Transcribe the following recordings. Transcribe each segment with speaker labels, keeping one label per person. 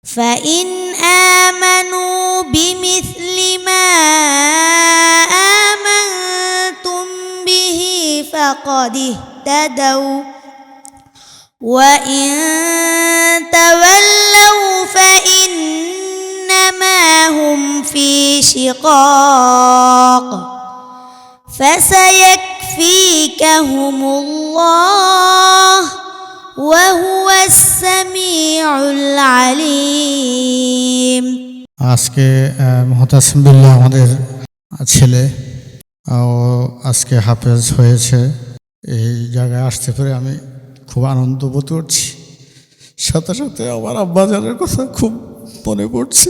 Speaker 1: فإن آمنوا بمثل ما آمنتم به فقد اهتدوا وإن تولوا فإنما هم في شقاق فسيكفيكهم الله وهو السميع العليم।
Speaker 2: আজকে মুহতাসিম বিল্লাহ আমাদের ছেলে ও আজকে হাফেজ হয়েছে। এই জায়গায় আসতে পেরে আমি খুব আনন্দ বোধ করছি। সাথে সাথে আমার আব্বাজানের কথা খুব মনে পড়ছে।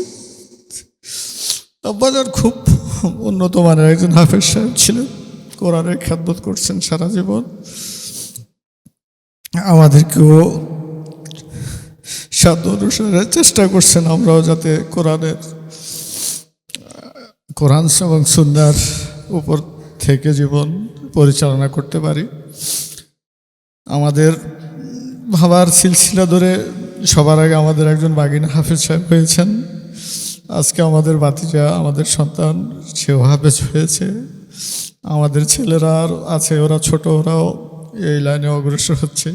Speaker 2: আব্বাজান খুব উন্নত মানের একজন হাফেজ সাহেব ছিলেন, কোরআনের খেদমত করছেন সারা জীবন। আমাদেরকেও সাধ্য অনুসারে চেষ্টা করছেন আমরাও যাতে কোরআন এবং সুন্নাহর উপর থেকে জীবন পরিচালনা করতে পারি। আমাদের ভাবার সিলসিলা ধরে সবার আগে আমাদের একজন বাগিনা হাফেজ সাহেব হয়েছেন। আজকে আমাদের ভাতিজা, আমাদের সন্তান, সেও হাফেজ হয়েছে। আমাদের ছেলেরা আর আছে, ওরা ছোট, ওরাও এই লাইনে অগ্রসর হচ্ছে।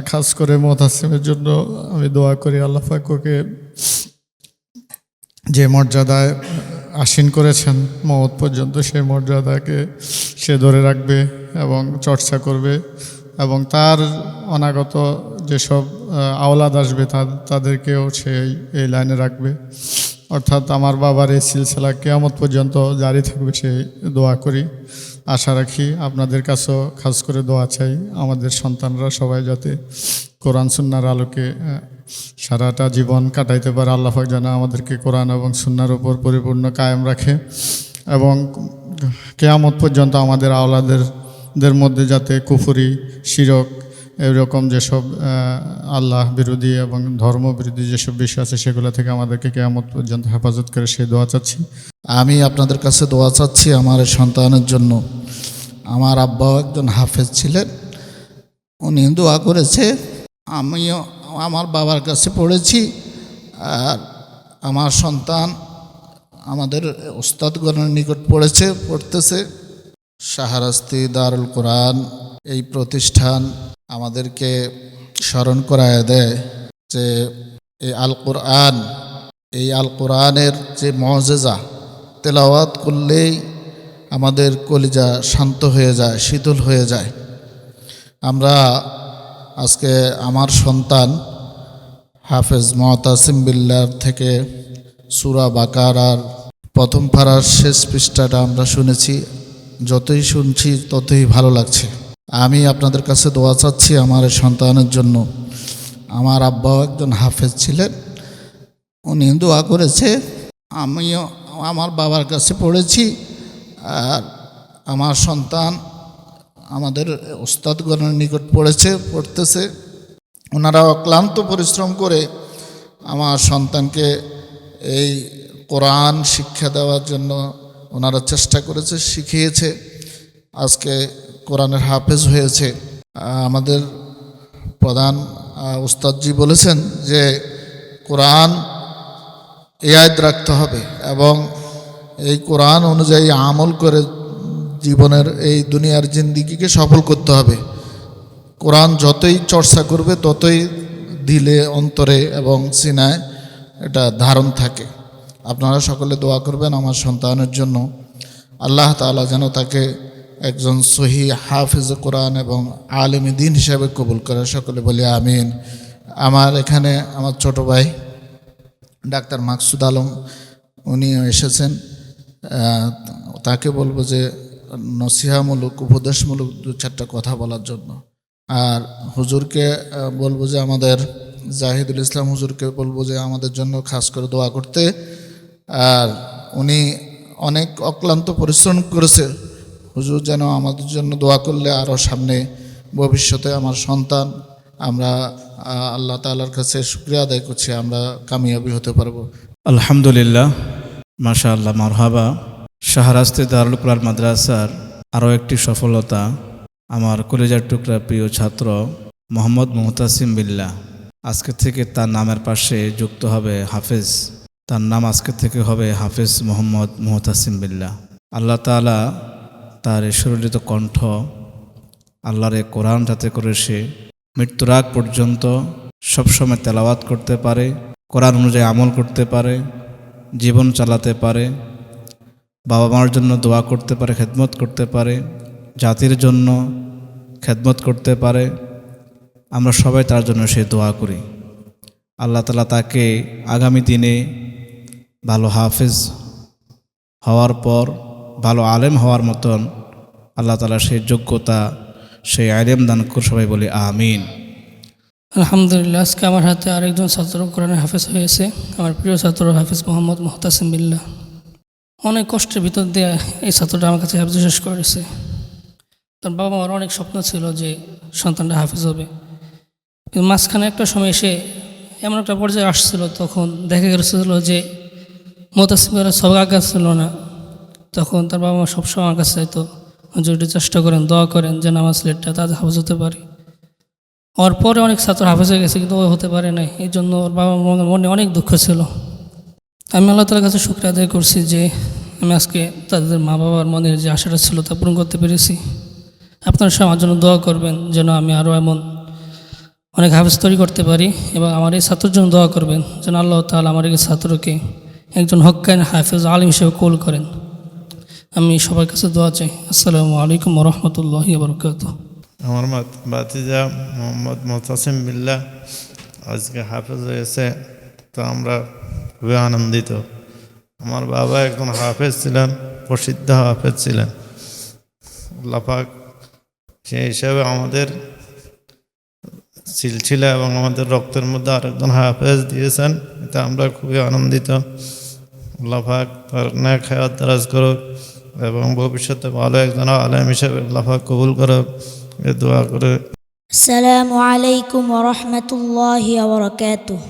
Speaker 2: খাস করে মুহতাসিমের জন্য আমি দোয়া করি আল্লাহ পাক ওকে যে মর্যাদায় আসীন করেছেন মওত পর্যন্ত, সেই মর্যাদাকে সে ধরে রাখবে এবং চর্চা করবে, এবং তার অনাগত যেসব আওলাদ আসবে তাদেরকেও সে এই লাইনে রাখবে। অর্থাৎ আমার বাবার এই সিলসিলা কিয়ামত পর্যন্ত জারি থাকবে, সেই দোয়া করি, আশা রাখি। আপনাদের কাছেও খাস করে দোয়া চাই আমাদের সন্তানরা সবাই যাতে কোরআন সুন্নাহর আলোকে সারাটা জীবন কাটাইতে পারে। আল্লাহ পাক যেন আমাদেরকে কোরআন এবং সুন্নাহর উপর পরিপূর্ণ কায়েম রাখে, এবং কিয়ামত পর্যন্ত আমাদের আওলাদের মধ্যে যাতে কুফরি, শিরক, এরকম যেসব আল্লাহ বিরোধী এবং ধর্ম বিরোধী যেসব বিষয় আছে সেগুলো থেকে আমাদেরকে কিয়ামত পর্যন্ত হেফাজত করে সেই দোয়া চাচ্ছি।
Speaker 3: আমি আপনাদের কাছে দোয়া চাচ্ছি আমার সন্তানের জন্য। আমার আব্বাও একজন হাফেজ ছিলেন, উনি দোয়া করেছে, আমিও আমার বাবার কাছে পড়েছি। আর আমার সন্তান আমাদের ওস্তাদগণের নিকট পড়তেছে। শাহরাস্তি দারুল কোরআন এই প্রতিষ্ঠান আমাদেরকে স্মরণ করায় দেয় যে এই আল কোরআনের যে মুআজিজা, তেলাওয়াত করলেই আমাদের কলিজা শান্ত হয়ে যায়, শীতল হয়ে যায়। আমরা আজকে আমার সন্তান হাফেজ মুহতাসিম বিল্লাহর থেকে সূরা বাকারার প্রথম পারার শেষ পৃষ্ঠাটা আমরা শুনেছি। যতই শুনছি ততই ভালো লাগছে। আমি আপনাদের কাছে দোয়া চাচ্ছি আমার সন্তানের জন্য। আমার আব্বাও একজন হাফেজ ছিলেন, উনি দোয়া করেছে, আমিও আমার বাবার কাছে পড়েছি। আর আমার সন্তান আমাদের ওস্তাদগণের নিকট পড়তেছে। ওনারা অক্লান্ত পরিশ্রম করে আমার সন্তানকে এই কোরআন শিক্ষা দেওয়ার জন্য ওনারা চেষ্টা করেছে, শিখিয়েছে, আজকে কোরআনের হাফেজ হয়েছে। আমাদের প্রধান উস্তাদজি বলেছেন যে কোরআন ইয়াদ রাখতে হবে এবং এই কোরআন অনুযায়ী আমল করে জীবনের এই দুনিয়ার জিন্দিগিকে সফল করতে হবে। কোরআন যতই চর্চা করবে ততই দিলে, অন্তরে এবং সিনায় এটা ধারণ থাকে। আপনারা সকলে দোয়া করবেন আমার সন্তানের জন্য। আল্লাহ তাআলা যেন তাকে একজন সহি হাফিজ কোরআন এবং আলেম দ্বীন হিসাবে কবুল করে। সকলে বলি আমিন। আমার এখানে আমার ছোট ভাই ডাক্তার মাকসুদ আলম উনি এসেছেন, তাকে বলবো যে নসিহামূলক, উপদেশমূলক দু চারটা কথা বলার জন্য। আর হুজুরকে বলবো যে আমাদের জাহিদুল ইসলাম হুজুরকে বলবো যে আমাদের জন্য খাস করে দোয়া করতে। আর উনি অনেক অক্লান্ত পরিশ্রম করেছে। হুজুর যেন আমাদের জন্য দোয়া করলে আরও সামনে ভবিষ্যতে আমার সন্তান, আমরা আল্লাহ তাআলার কাছে শুকরিয়া আদায় করছি, আমরা কামিয়াবি হতে পারবো।
Speaker 4: আলহামদুলিল্লাহ, মাশাআল্লাহ, মারহাবা। শাহরাস্তি দারুল কোরআন মাদ্রাসার আরও একটি সফলতা আমার কলেজার টুকরা প্রিয় ছাত্র মোহাম্মদ মুহতাসিম বিল্লাহ। আজকে থেকে তার নামের পাশে যুক্ত হবে হাফেজ। তার নাম আজকে থেকে হবে হাফেজ মোহাম্মদ মুহতাসিম বিল্লাহ। আল্লাহ তাআলা তার এই সুরলিত কণ্ঠ, আল্লাহর এই কোরআন, যাতে করে সে মৃত্যুর আগ পর্যন্ত সবসময় তেলাওয়াত করতে পারে, কোরআন অনুযায়ী আমল করতে পারে, জীবন চালাতে পারে, বাবা মার জন্য দোয়া করতে পারে, খেদমত করতে পারে, জাতির জন্য খেদমত করতে পারে। আমরা সবাই তার জন্য সে দোয়া করি। আল্লাহ তাআলা তাকে আগামী দিনে ভালো হাফেজ হওয়ার পর ভালো আলেম হওয়ার মতন আল্লাহ তাআলা সেই যোগ্যতা, সেই আলেম দান করে। সবাই বলি আমিন।
Speaker 5: আলহামদুলিল্লাহ। আজকে আমার হাতে আরেকজন ছাত্র কোরআনের হাফেজ হয়েছে, আমার প্রিয় ছাত্র হাফেজ মোহাম্মদ মুহতাসিম বিল্লাহ। অনেক কষ্টের ভিতর দিয়ে এই ছাত্রটা আমার কাছে হাফেজ শেষ করেছে। তার বাবা মার অনেক স্বপ্ন ছিল যে সন্তানটা হাফেজ হবে, কিন্তু মাঝখানে একটা সময় এসে এমন একটা পর্যায়ে আসছিল, তখন দেখা গেছিল যে মুহতাসিমের সব আজ্ঞা ছিল না। তখন তার বাবা মা সবসময় আমার কাছে চাইতো, যদি চেষ্টা করেন, দোয়া করেন যেন আমার ছেলেটা তাদের হাফেজ হতে পারে। ওর পরে অনেক ছাত্র হাফেজ হয়ে গেছে, কিন্তু ও হতে পারে নাই। এই জন্য ওর বাবা মার মনে অনেক দুঃখ ছিল। আমি আল্লাহ তাআলার কাছে শুকরিয়া আদায় করছি যে আমি আজকে তাদের মা বাবার মনের যে আশাটা ছিল তা পূরণ করতে পেরেছি। আপনারা সব আমার জন্য দোয়া করবেন যেন আমি আরও এমন অনেক হাফেজ তৈরি করতে পারি, এবং আমার এই ছাত্রের জন্য দোয়া করবেন যেন আল্লাহ তাআলা আমার এই ছাত্রকে একজন হক্কাইন হাফেজ আলিম হিসেবে কবুল করেন। আমি সবার কাছে দোয়া চাই। আসসালামু আলাইকুম ওয়া রাহমাতুল্লাহি ওয়া বারাকাতুহু।
Speaker 6: আমার ভাতিজা মোহাম্মদ মুহতাসিম বিল্লাহ আজকে হাফেজ হয়েছে, তো আমরা খুবই আনন্দিত। আমার বাবা একজন হাফেজ ছিলেন, প্রসিদ্ধ হাফেজ ছিলেন। আল্লাহ পাক সেই হিসাবে আমাদের সিলসিলা এবং আমাদের রক্তের মধ্যে আরেকজন হাফেজ দিয়েছেন, এতে আমরা খুবই আনন্দিত। আল্লাহ পাক তার নেক হায়াত দারাজ করুক এবং ভবিষ্যতে ভালো একজন আলেম হিসেবে আল্লাহ পাক কবুল করুক, এ দোয়া করে।
Speaker 1: আসসালামু আলাইকুম ওয়া রাহমাতুল্লাহি ওয়া বারাকাতুহু।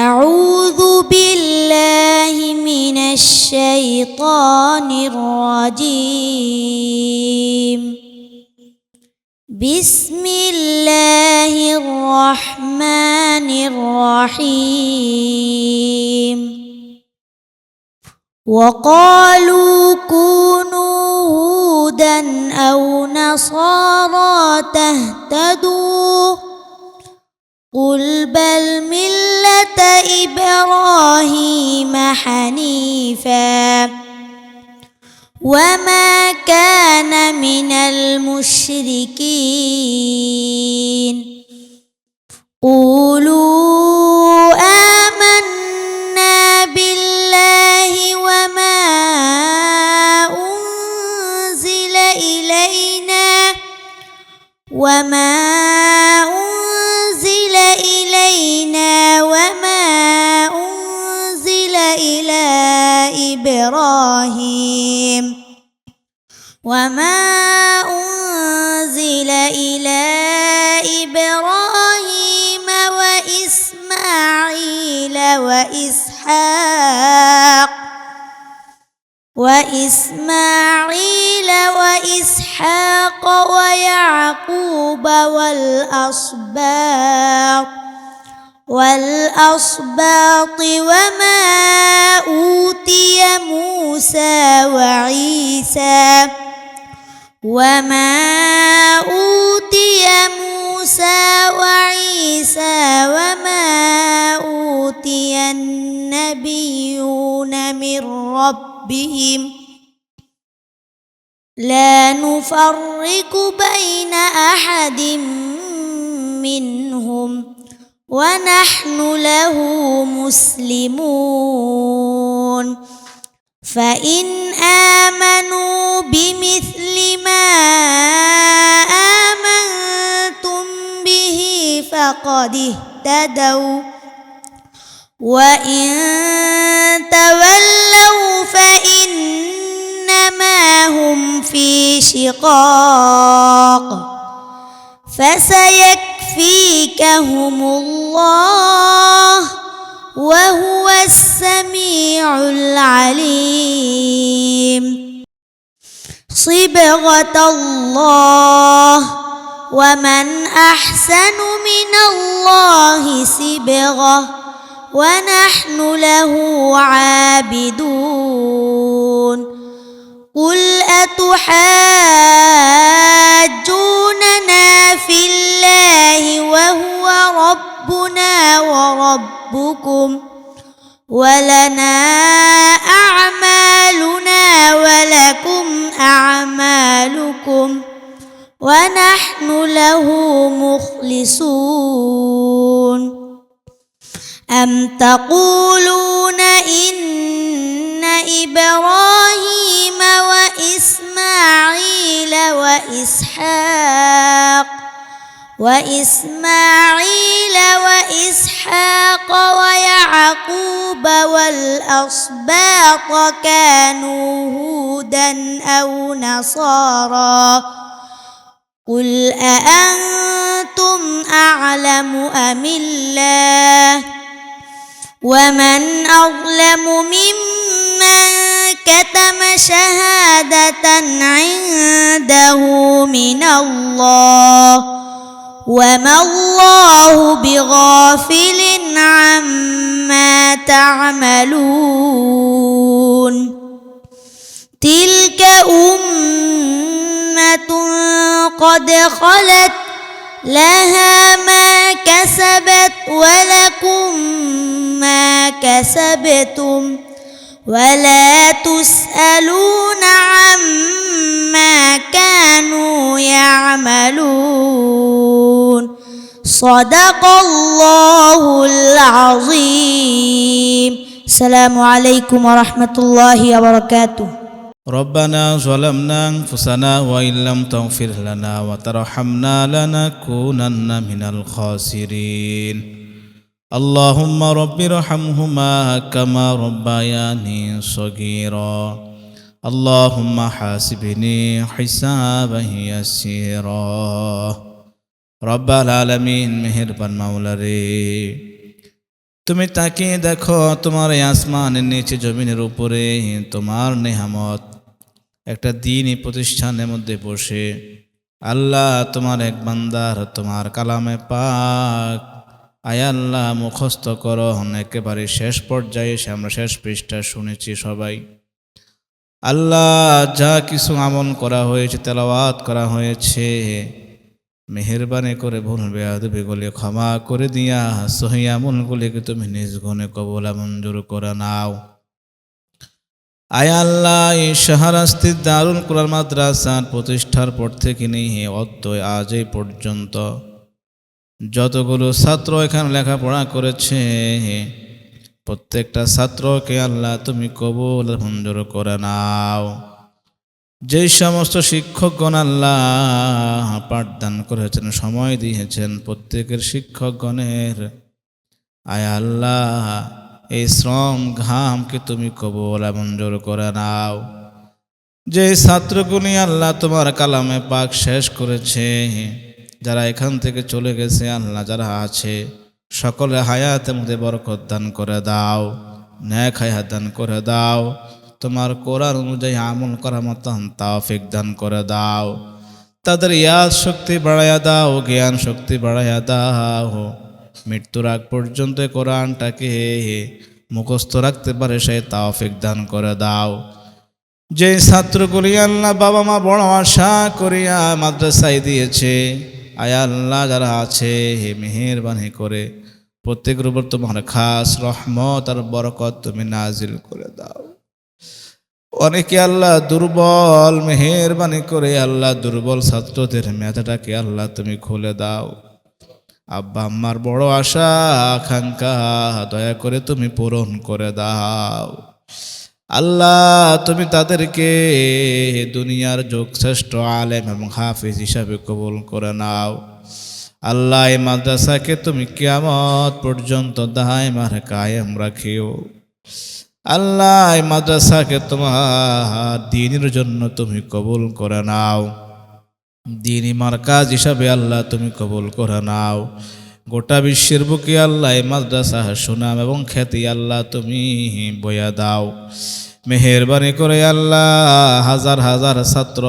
Speaker 1: أعوذ بالله من الشيطان الرجيم. بسم الله الرحمن الرحيم. وقالوا كونوا هودا أو نصارى تهتدوا قل بل ملة إبراهيم حنيفا وما كان من المشركين. قولوا آمنا بالله وما أنزل إلينا وما أنزل إلى إبراهيم وإسماعيل وإسحاق ويعقوب والأسباط وما أوتي موسى وعيسى وما أوتي النبيون من ربهم لا نفرق بين أحد منهم ونحن له مسلمون. فإن آمنوا بمثل ما آمنتم به فقد اهتدوا وإن تولوا فإنما هم في شقاق فسيكفيكهم الله وهو السميع العليم. صبغة الله ومن أحسن من الله صبغة ونحن له عابدون قل أتحاجوننا في الله وهو ربنا وربكم ولنا أعمالنا ولكم أعمالكم ونحن له مخلصون أم تقولون إن إبراهيم وإسماعيل وإسحاق ويعقوب والأسباط كانوا هودا أو نصارى قل أأنتم أعلم أم الله ومن أظلم ممن كتم شهادة عنده من الله وما الله بغافل عما تعملون تلك أمة قد خلت لها ما كسبت ولكم ما كسبتم ولا تسألون عما كانوا يعملون صدق الله العظيم السلام عليكم ورحمة الله وبركاته
Speaker 4: ربنا ظلمنا أنفسنا وإن لم تغفر لنا وترحمنا لنكونن من الخاسرين اللهم رب ارحمهما كما ربياني صغيرا اللهم حاسبني حسابا يسيرا رب العالمين মেহেরবান মাওলা রে তুমি তাকিয়ে দেখো তোমার এই আসমানের নিচে জমিনের উপরে তোমার নেহামত একটা দ্বীনি প্রতিষ্ঠানের মধ্যে বসে আল্লাহ তোমার এক বান্দার তোমার কালামে পাক আয় আল্লাহ মুখস্থ করো একেবারে শেষ পর্যায়ে এসে আমরা শেষ পৃষ্ঠা শুনেছি সবাই আল্লাহ যা কিছু আমল করা হয়েছে তেলাওয়াত করা হয়েছে মেহেরবানি করে ভুল বেয়াদবিগুলি ক্ষমা করে দিয়া সহি আমলগুলিকে তুমি নিজ গুণে কবুল মঞ্জুর করে নাও আয় আল্লাহ এই শাহরাস্তির দারুল কুরআন মাদ্রাসার প্রতিষ্ঠার পর থেকে নিয়ে অদ্বয় আজ এই পর্যন্ত যতগুলো ছাত্র এখানে লেখাপড়া করেছে প্রত্যেকটা ছাত্রকে আল্লাহ তুমি কবুল মঞ্জুর করে নাও যেই সমস্ত শিক্ষকগণ আল্লাহ পাঠদান করেছেন সময় দিয়েছেন প্রত্যেকের শিক্ষকগণের আয় আল্লাহ এই শ্রম ঘামকে তুমি কবুল মঞ্জুর করে নাও যে ছাত্রগুলি আল্লাহ তোমার কালামে পাক শেষ করেছে যারা এখান থেকে চলে গেছে আল্লাহ যারা আছে সকলে হায়াতের মধ্যে বরকত দান করে দাও নেক হায়াত দান করে দাও তোমার কোরআন অনুযায়ী আমল করার মতন তৌফিক দান করে দাও তাদের ইয়াদ শক্তি বাড়াইয়া দাও জ্ঞান শক্তি বাড়াইয়া দাও মৃত্যুর আগ পর্যন্ত কোরআনটাকে মুখস্থ রাখতে পারে সেই তৌফিক দান করে দাও যে ছাত্রগুলি আল্লাহ বাবা মা বড় আশা করিয়া মাদ্রাসায় দিয়েছে আয় আল্লাহ যারা আছে মেহেরবানি করে প্রত্যেকের উপর তোমার খাস রহমত আর বরকত তুমি নাজিল করে দাও অনেকে আল্লাহ দুর্বল মেহেরবানি করে আল্লাহ দুর্বল ছাত্রদের মেধাটাকে আল্লাহ তুমি খুলে দাও আব্বা আম্মার বড় আশা আকাঙ্ক্ষা দয়া করে তুমি পূরণ করে দাও আল্লাহ তুমি তাদেরকে দুনিয়ার যোগশ্রেষ্ঠ আলেম এবং হাফিজ হিসাবে কবুল করে নাও আল্লাহ এই মাদ্রাসাকে তুমি কিয়ামত পর্যন্ত দায়মার কায়েম রাখিও আল্লাহ এই মাদ্রাসাকে তোমার দ্বীনের জন্য তুমি কবুল করে নাও দ্বীনি মারকাজ হিসাবে আল্লাহ তুমি কবুল করে নাও গোটা বিশ্বের বুকে আল্লাহ এই মাদ্রাসা সুনাম এবং খ্যাতি আল্লাহ তুমি বয়া দাও মেহেরবানি করে আল্লাহ হাজার হাজার ছাত্র,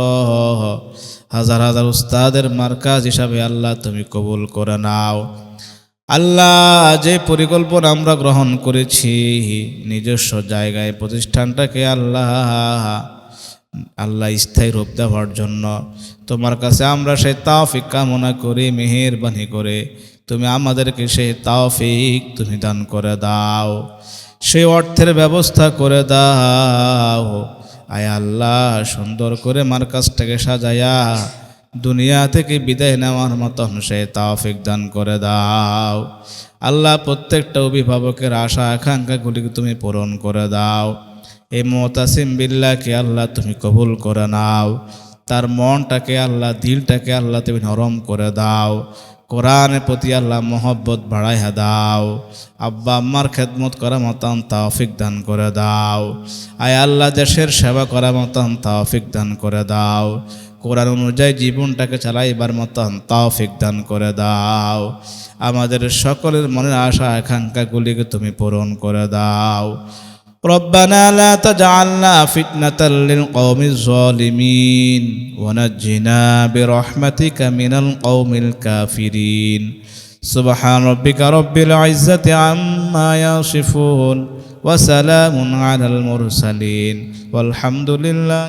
Speaker 4: হাজার হাজার উস্তাদের মার্কাজ হিসাবে আল্লাহ তুমি কবুল করে নাও। আল্লাহ যে পরিকল্পনা আমরা গ্রহণ করেছি নিজস্ব জায়গায় প্রতিষ্ঠানটাকে আল্লাহ স্থায়ী রূপ দেওয়ার জন্য তোমার কাছে আমরা সেই তাওফিক কামনা করি। মেহেরবানি করে তুমি আমাদেরকে সেই তাওফিক তুমি দান করে দাও, সেই অর্থের ব্যবস্থা করে দাও। আয় আল্লাহ সুন্দর করে মার্কাজটাকে সাজায়া দুনিয়া থেকে বিদায় নেওয়ার মতন সেই তাওফিক দান করে দাও। আল্লাহ প্রত্যেকটা অভিভাবকের আশা আকাঙ্ক্ষাগুলিকে তুমি পূরণ করে দাও। এই মুতাসিম বিল্লাহকে আল্লাহ তুমি কবুল করে নাও, তার মনটাকে আল্লাহ দিলটাকে আল্লাহ তুমি নরম করে দাও। কোরআনের প্রতি আল্লাহ মোহব্বত বাড়াইয়া দাও। আব্বা আম্মার খেদমত করা মতন তাওফিক দান করে দাও। আয় আল্লাহ দেশের সেবা করা মতন তাওফিক দান করে দাও। কোরআন অনুযায়ী জীবনটাকে চালাইবার মতন তাওফিক দান করে দাও। আমাদের সকলের মনের আশা আকাঙ্ক্ষাগুলিকে তুমি পূরণ করে দাও। ربنا لا تجعلنا فتنة للقوم الظالمين ونجنا برحمتك من القوم الكافرين سبحان ربك رب العزة عما يصفون وسلام على المرسلين والحمد لله